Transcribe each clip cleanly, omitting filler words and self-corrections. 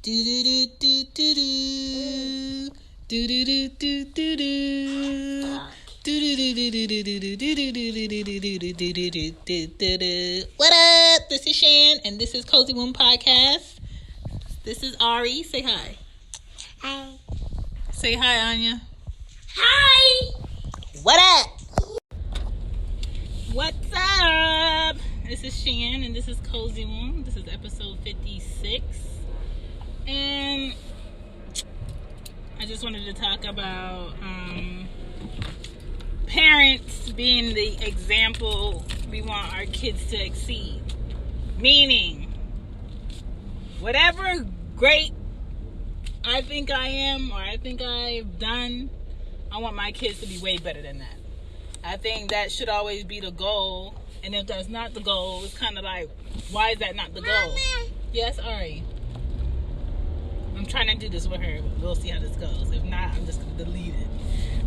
Do do do do do do. Do do do do do do. What up? This is Shan, and this is Cozy Womb Podcast. This is Ari. Say hi. Hi. Say hi, Anya. Hi. What up? What's up? This is Shan, and this is Cozy Womb. This is episode 56. And I just wanted to talk about parents being the example we want our kids to exceed. Meaning, whatever great I think I am or I think I've done, I want my kids to be way better than that. I think that should always be the goal. And if that's not the goal, it's kind of like, why is that not the goal? Mommy. Yes, Ari. I'm trying to do this with her. We'll see how this goes. If not, I'm just going to delete it.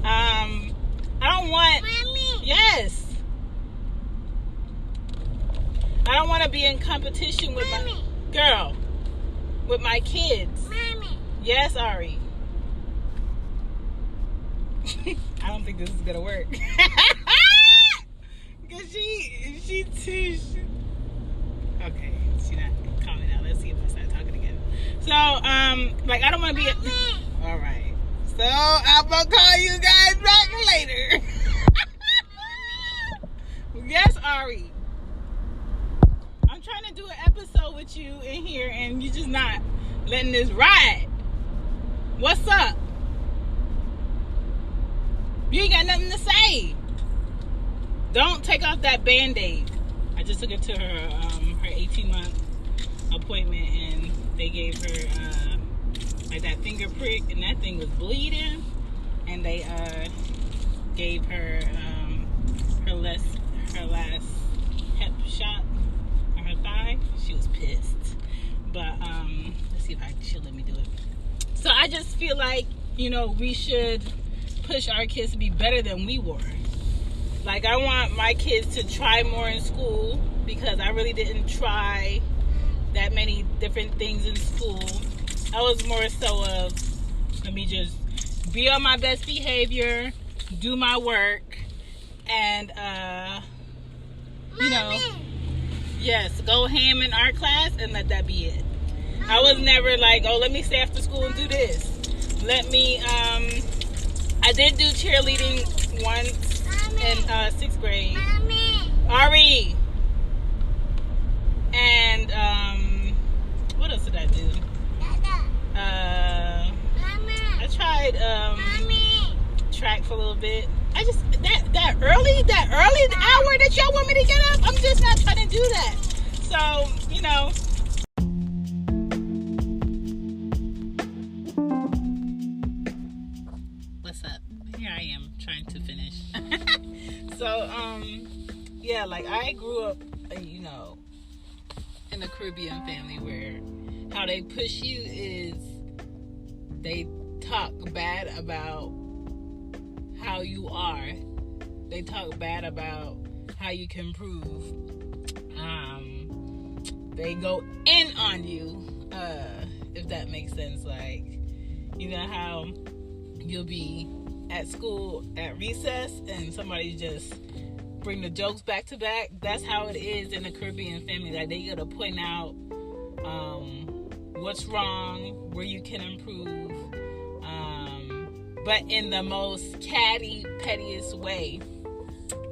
I don't want... Mommy. Yes. I don't want to be in competition with Mommy. my... Girl. With my kids. Mommy. Yes, Ari. I don't think this is going to work. Because she too... Okay. She's not calming down. Let's see if I start talking again. So, like, I don't want to be... All right. So, I'm going to call you guys back later. Yes, Ari. I'm trying to do an episode with you in here, and you're just not letting this ride. What's up? You ain't got nothing to say. Don't take off that Band-Aid. I just took her to her 18-month appointment, and they gave her like that finger prick, and that thing was bleeding, and they gave her her last hep shot on her thigh. She was pissed, but let's see if she'll let me do it. So I just feel like, you know, we should push our kids to be better than we were. Like, I want my kids to try more in school, because I really didn't try that many different things in school. I was more so of, let me just be on my best behavior, do my work, and, you know, yes, go ham in art class and let that be it. I was never like, oh, let me stay after school and do this. Let me, I did do cheerleading once in 6th grade. Mommy. Ari. And what else did I do? Mommy. I tried Mommy. track for a little bit. I just that early hour that y'all want me to get up, I'm just not trying to do that. So, you know. What's up? Here I am trying to finish. So, yeah, like, I grew up, you know, in a Caribbean family where how they push you is they talk bad about how you are. They talk bad about how you can improve. They go in on you, if that makes sense. Like, you know how you'll be at school at recess and somebody just bring the jokes back to back. That's how it is in a Caribbean family. Like, they gotta point out what's wrong, where you can improve, but in the most catty, pettiest way.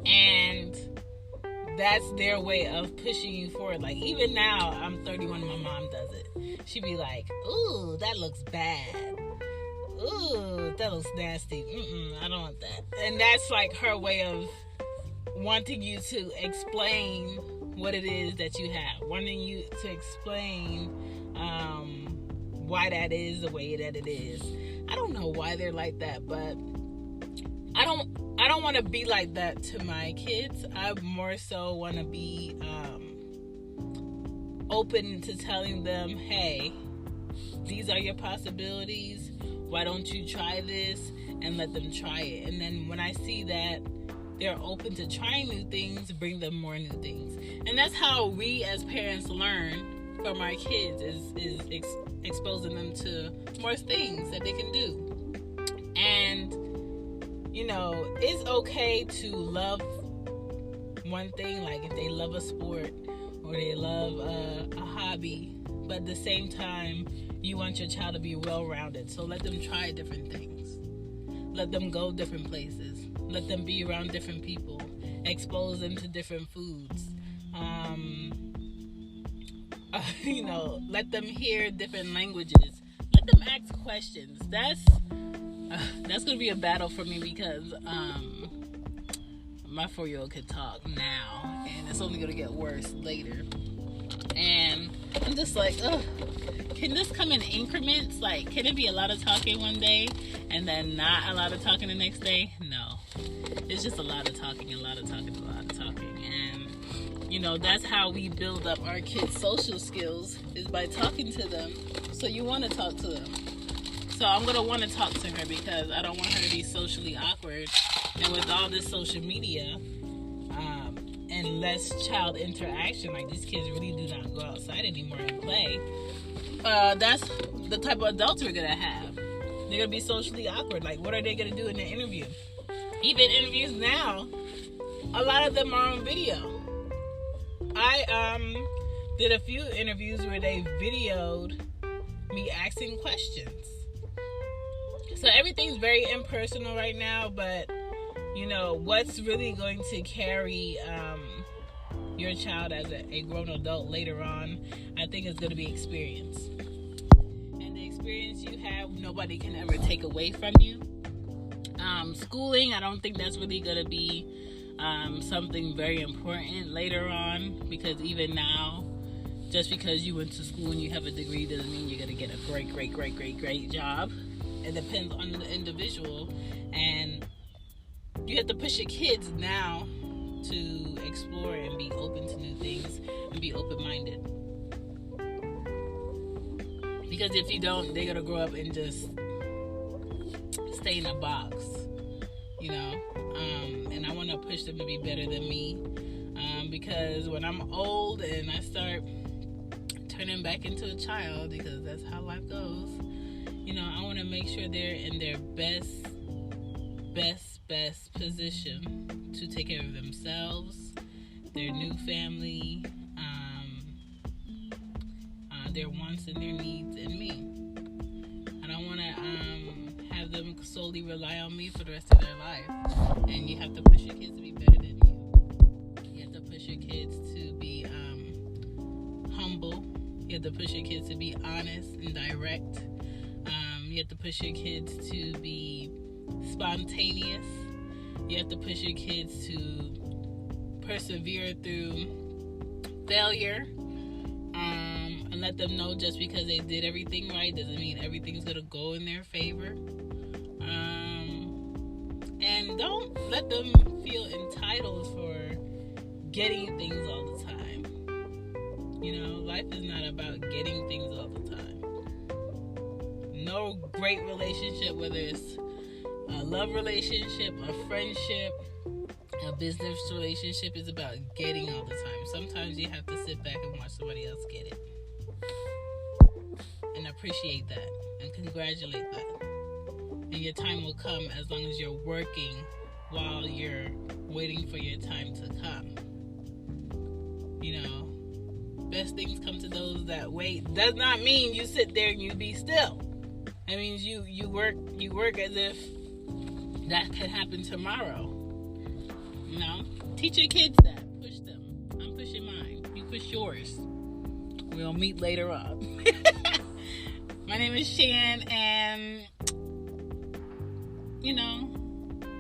And that's their way of pushing you forward. Like, even now, I'm 31 and my mom does it. She be like, ooh, that looks bad. Ooh, that looks nasty. I don't want that. And that's like her way of wanting you to explain what it is that you have. Wanting you to explain why that is the way that it is. I don't know why they're like that, but I don't want to be like that to my kids. I more so want to be open to telling them, hey, these are your possibilities. Why don't you try this? And let them try it. And then when I see that they're open to trying new things, bring them more new things. And that's how we as parents learn from our kids is exposing them to more things that they can do. And, it's okay to love one thing, like if they love a sport or they love a hobby, but at the same time, you want your child to be well-rounded. So let them try different things. Let them go different places. Let them be around different people. Expose them to different foods. Let them hear different languages. Let them ask questions. That's going to be a battle for me because my 4-year-old could talk now, and it's only going to get worse later. And I'm just like, can this come in increments? Like, can it be a lot of talking one day and then not a lot of talking the next day? No. It's just a lot of talking. And, that's how we build up our kids' social skills, is by talking to them. So you want to talk to them. So I'm going to want to talk to her because I don't want her to be socially awkward. And with all this social media and less child interaction, like these kids really do not go outside anymore and play, that's the type of adults we're going to have. They're going to be socially awkward. Like, what are they going to do in the interview? Even interviews now, a lot of them are on video. I did a few interviews where they videoed me asking questions. So everything's very impersonal right now, but what's really going to carry your child as a grown adult later on, I think it's going to be experience. And the experience you have, nobody can ever take away from you. Schooling, I don't think that's really going to be something very important later on, because even now, just because you went to school and you have a degree doesn't mean you're going to get a great job. It depends on the individual, and you have to push your kids now to explore and be open to new things and be open-minded. Because if you don't, they're going to grow up and just stay in a box, and I want to push them to be better than me, because when I'm old and I start turning back into a child, because that's how life goes, I want to make sure they're in their best position to take care of themselves, their new family, their wants and their needs, and me. I don't want to have them solely rely on me for the rest of their life. And you have to push your kids to be better than you. You have to push your kids to be humble. You have to push your kids to be honest and direct. You have to push your kids to be spontaneous. You have to push your kids to persevere through failure, and let them know just because they did everything right doesn't mean everything's going to go in their favor. And don't let them feel entitled for getting things all the time. Life is not about getting things all the time. No great relationship, whether it's a love relationship, a friendship, a business relationship, is about getting all the time. Sometimes you have to sit back and watch somebody else get it. And appreciate that. And congratulate that. And your time will come as long as you're working while you're waiting for your time to come. Best things come to those that wait. Does not mean you sit there and you be still. It means you work as if that could happen tomorrow. Teach your kids that. Push them. I'm pushing mine. You push yours. We'll meet later on. My name is Shan, and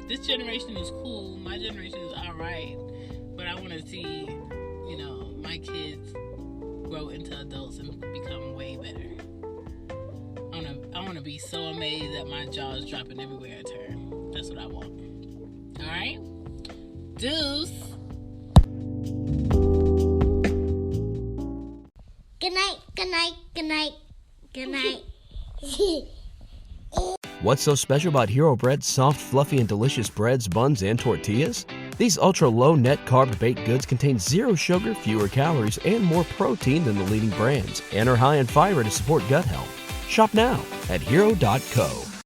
this generation is cool. My generation is alright, but I want to see my kids grow into adults and become way better. I want to be so amazed that my jaw is dropping everywhere I turn. That's what I want. Alright? Deuce. Good night, good night, good night, good night. What's so special about Hero Bread's soft, fluffy, and delicious breads, buns, and tortillas? These ultra-low net-carb baked goods contain zero sugar, fewer calories, and more protein than the leading brands, and are high in fiber to support gut health. Shop now at Hero.co.